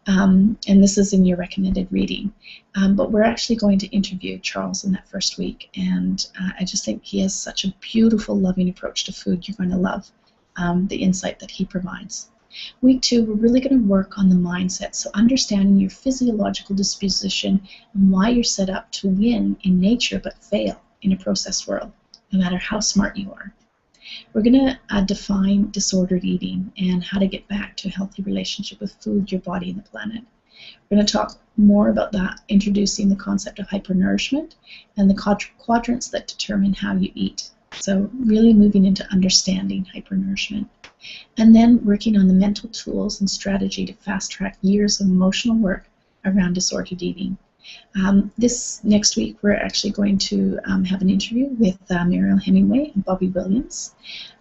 And this is in your recommended reading. But we're actually going to interview Charles in that first week, and I just think he has such a beautiful, loving approach to food. You're going to love the insight that he provides. Week 2, we're really going to work on the mindset, so understanding your physiological disposition and why you're set up to win in nature but fail in a processed world, no matter how smart you are. We're going to define disordered eating and how to get back to a healthy relationship with food, your body, and the planet. We're going to talk more about that, introducing the concept of hypernourishment and the quadrants that determine how you eat. So really moving into understanding hypernourishment. And then working on the mental tools and strategy to fast-track years of emotional work around disordered eating. This next week, we're actually going to have an interview with Mariel Hemingway and Bobby Williams.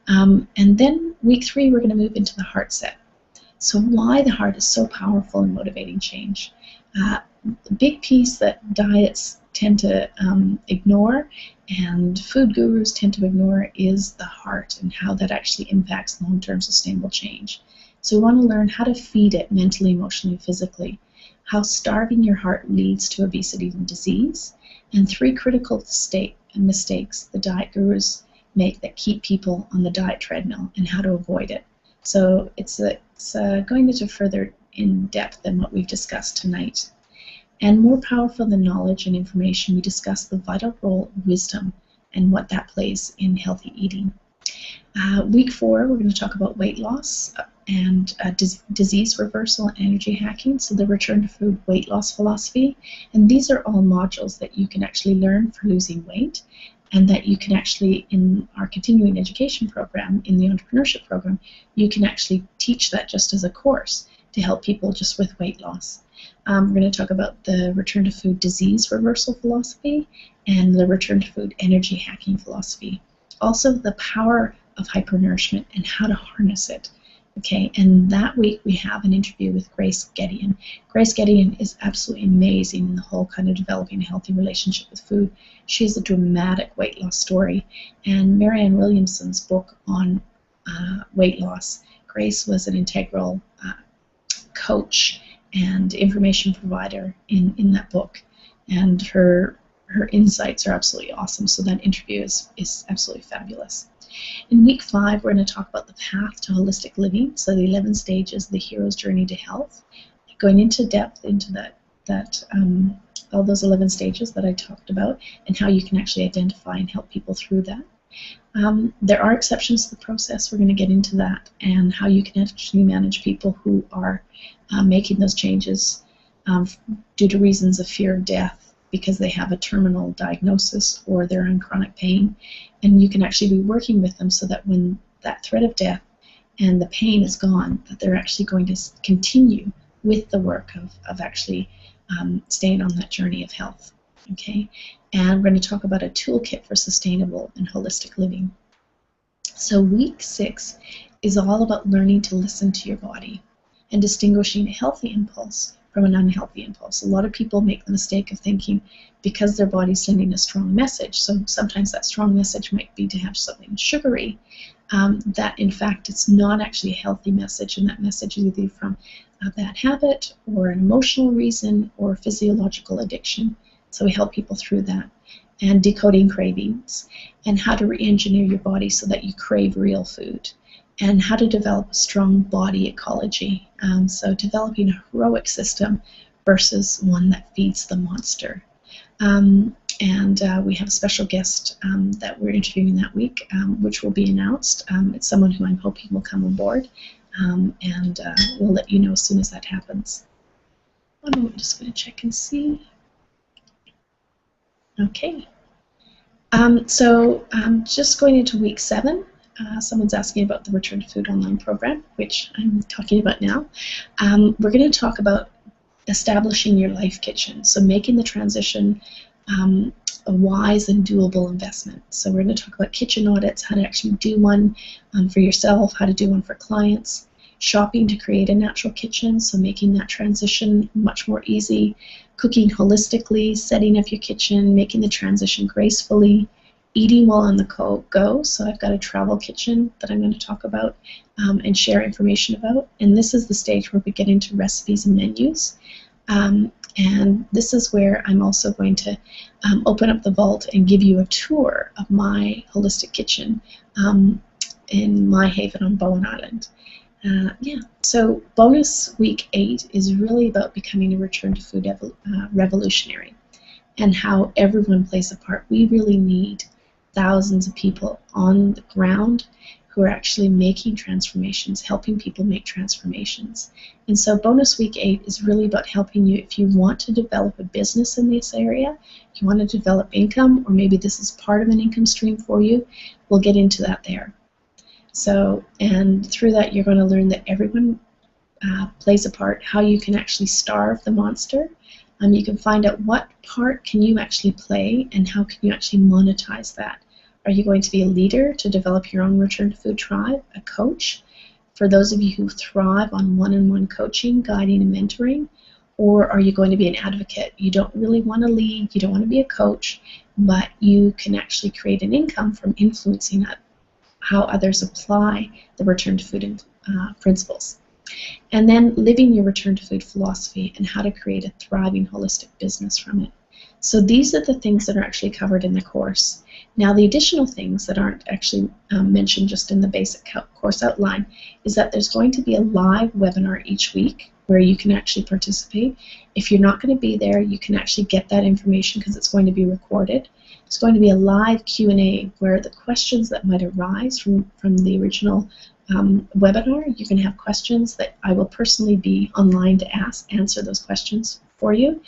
And then week 3, we're going to move into the heart set. So why the heart is so powerful in motivating change. The big piece that diets tend to ignore and food gurus tend to ignore is the heart and how that actually impacts long-term sustainable change. So we want to learn how to feed it mentally, emotionally, physically, how starving your heart leads to obesity and disease, and 3 critical mistakes the diet gurus make that keep people on the diet treadmill and how to avoid it. So it's going into further in depth than what we've discussed tonight. And more powerful than knowledge and information, we discuss the vital role of wisdom and what that plays in healthy eating. Week 4, we're going to talk about weight loss and disease reversal and energy hacking, so the Return to Food weight loss philosophy. And these are all modules that you can actually learn for losing weight and that you can actually, in our continuing education program, in the entrepreneurship program, you can actually teach that just as a course to help people just with weight loss. We're going to talk about the return to food disease reversal philosophy and the return to food energy hacking philosophy. Also, the power of hypernourishment and how to harness it. Okay, and that week we have an interview with Grace Gedeon. Grace Gedeon is absolutely amazing in the whole kind of developing a healthy relationship with food. She has a dramatic weight loss story, and Marianne Williamson's book on weight loss. Grace was an integral coach and information provider in that book, and her insights are absolutely awesome. So that interview is absolutely fabulous. In week 5, we're going to talk about the path to holistic living, so the 11 stages of the hero's journey to health, going into depth into all those 11 stages that I talked about, and how you can actually identify and help people through that. There are exceptions to the process. We're going to get into that, and how you can actually manage people who are making those changes due to reasons of fear of death, because they have a terminal diagnosis or they're in chronic pain, and you can actually be working with them so that when that threat of death and the pain is gone, that they're actually going to continue with the work of actually staying on that journey of health. Okay, and we're going to talk about a toolkit for sustainable and holistic living. So week 6 is all about learning to listen to your body and distinguishing a healthy impulse from an unhealthy impulse. A lot of people make the mistake of thinking because their body's sending a strong message, so sometimes that strong message might be to have something sugary, that in fact it's not actually a healthy message, and that message is either from a bad habit or an emotional reason or physiological addiction. So we help people through that, and decoding cravings, and how to re-engineer your body so that you crave real food, and how to develop a strong body ecology. So developing a heroic system versus one that feeds the monster. And we have a special guest that we're interviewing that week, which will be announced. It's someone who I'm hoping will come on board, and we'll let you know as soon as that happens. I'm just going to check and see. Okay. So just going into week 7. Someone's asking about the Return to Food online program, which I'm talking about now. We're going to talk about establishing your life kitchen, so making the transition a wise and doable investment. So we're going to talk about kitchen audits, how to actually do one for yourself, how to do one for clients, shopping to create a natural kitchen, so making that transition much more easy, cooking holistically, setting up your kitchen, making the transition gracefully, eating while on the go. So I've got a travel kitchen that I'm going to talk about and share information about. And this is the stage where we get into recipes and menus. And this is where I'm also going to open up the vault and give you a tour of my holistic kitchen in my haven on Bowen Island. Yeah, so bonus week 8 is really about becoming a return to food revolutionary, and how everyone plays a part. We really need thousands of people on the ground who are actually making transformations, helping people make transformations. And so bonus week 8 is really about helping you if you want to develop a business in this area, if you want to develop income, or maybe this is part of an income stream for you, we'll get into that there. So, and through that you're going to learn that everyone plays a part, how you can actually starve the monster. You can find out what part can you actually play and how can you actually monetize that. Are you going to be a leader to develop your own Return to Food tribe, a coach? For those of you who thrive on one-on-one coaching, guiding, and mentoring, or are you going to be an advocate? You don't really want to lead, you don't want to be a coach, but you can actually create an income from influencing how others apply the Return to Food principles. And then living your Return to Food philosophy and how to create a thriving holistic business from it. So these are the things that are actually covered in the course. Now the additional things that aren't actually mentioned just in the basic course outline is that there's going to be a live webinar each week where you can actually participate. If you're not going to be there, you can actually get that information because it's going to be recorded. It's going to be a live Q&A where the questions that might arise from the original webinar, you can have questions that I will personally be online to answer those questions for you.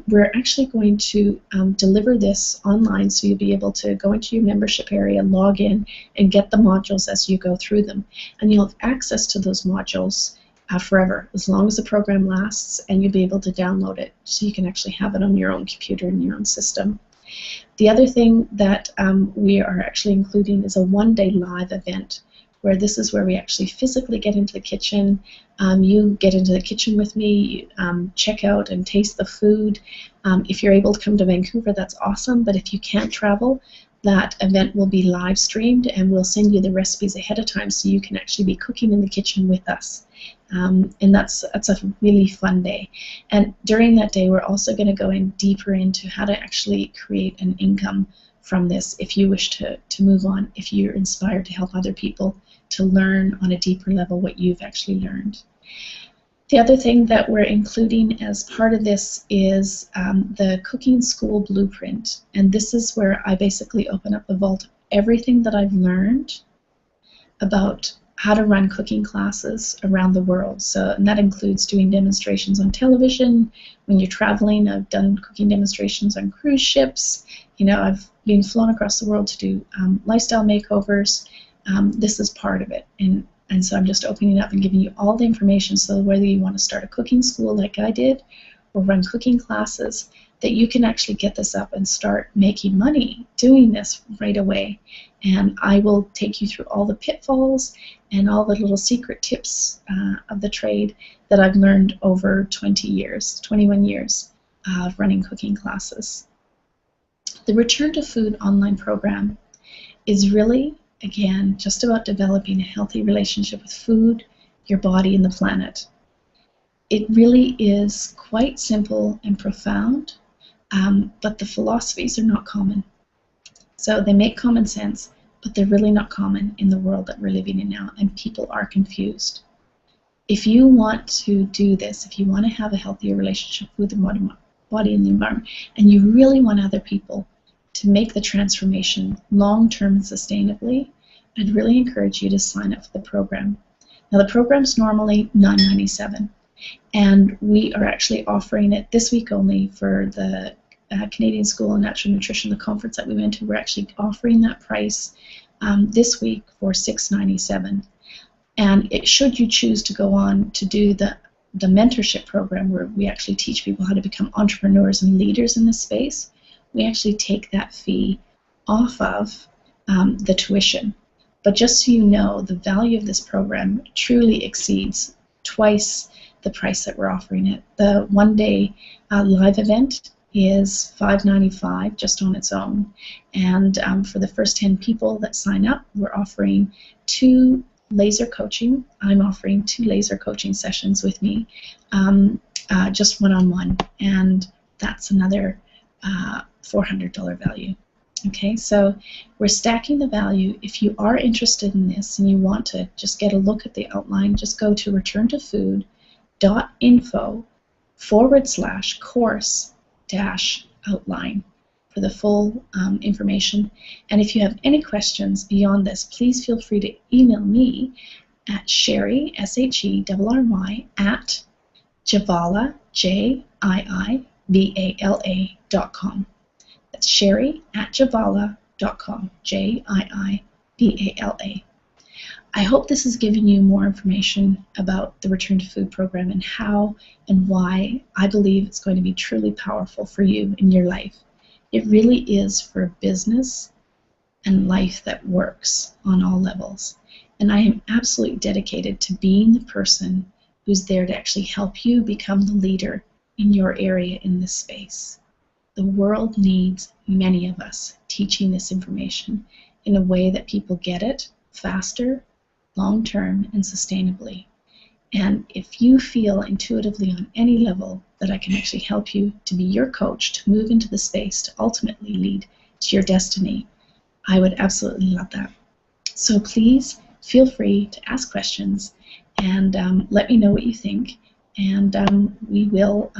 We're actually going to deliver this online, so you'll be able to go into your membership area, log in, and get the modules as you go through them. And you'll have access to those modules forever, as long as the program lasts, and you'll be able to download it, so you can actually have it on your own computer and your own system. The other thing that we are actually including is a one-day live event, where this is where we actually physically get into the kitchen. You get into the kitchen with me, check out and taste the food. If you're able to come to Vancouver, that's awesome, but if you can't travel, that event will be live streamed, and we'll send you the recipes ahead of time so you can actually be cooking in the kitchen with us. And that's a really fun day. And during that day, we're also going to go in deeper into how to actually create an income from this if you wish to move on, if you're inspired to help other people to learn on a deeper level what you've actually learned. The other thing that we're including as part of this is the Cooking School Blueprint. And this is where I basically open up the vault of everything that I've learned about how to run cooking classes around the world. And that includes doing demonstrations on television. When you're traveling, I've done cooking demonstrations on cruise ships. I've been flown across the world to do lifestyle makeovers. This is part of it. And so I'm just opening up and giving you all the information, so whether you want to start a cooking school like I did or run cooking classes, that you can actually get this up and start making money doing this right away. And I will take you through all the pitfalls and all the little secret tips of the trade that I've learned over 21 years of running cooking classes. The Return to Food online program is really, again, just about developing a healthy relationship with food, your body, and the planet. It really is quite simple and profound, but the philosophies are not common. So they make common sense, but they're really not common in the world that we're living in now, and people are confused. If you want to do this, if you want to have a healthier relationship with the body and the environment, and you really want other people to make the transformation long-term and sustainably, I'd really encourage you to sign up for the program. Now, the program's normally $9.97, and we are actually offering it this week only for the Canadian School of Natural Nutrition, the conference that we went to. We're actually offering that price this week for $6.97. And should you choose to go on to do the mentorship program, where we actually teach people how to become entrepreneurs and leaders in this space, we actually take that fee off of the tuition. But just so you know, the value of this program truly exceeds twice the price that we're offering it. The one-day live event is $5.95 just on its own. And for the first 10 people that sign up, we're offering 2 laser coaching. I'm offering 2 laser coaching sessions with me, just one-on-one. And that's another $400 value. Okay, so we're stacking the value. If you are interested in this and you want to just get a look at the outline, just go to returntofood.info/course-outline for the full information. And if you have any questions beyond this, please feel free to email me at Sherry, SHERRY, at Jivala, JIIVALA.com. That's Sherry at Jivala.com, JIIVALA. I hope this has given you more information about the Return to Food program and how and why I believe it's going to be truly powerful for you in your life. It really is for a business and life that works on all levels. And I am absolutely dedicated to being the person who's there to actually help you become the leader in your area in this space. The world needs many of us teaching this information in a way that people get it faster, long-term, and sustainably. And if you feel intuitively on any level that I can actually help you to be your coach, to move into the space, to ultimately lead to your destiny, I would absolutely love that. So please feel free to ask questions and let me know what you think. And we will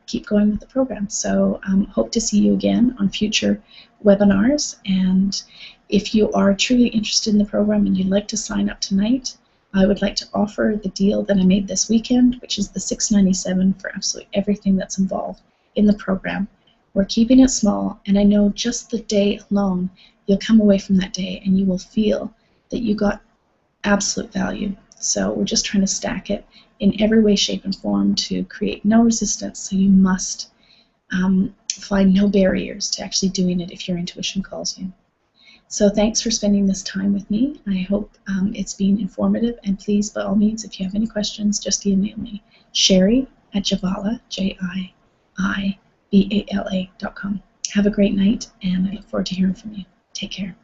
keep going with the program. So hope to see you again on future webinars. And if you are truly interested in the program and you'd like to sign up tonight, I would like to offer the deal that I made this weekend, which is the $6.97 for absolutely everything that's involved in the program. We're keeping it small, and I know just the day alone, you'll come away from that day and you will feel that you got absolute value. So we're just trying to stack it in every way, shape, and form to create no resistance, so you must find no barriers to actually doing it if your intuition calls you. So thanks for spending this time with me. I hope it's been informative, and please, by all means, if you have any questions, just email me, Sherry@Jaibala, JIIBALA.com. Have a great night, and I look forward to hearing from you. Take care.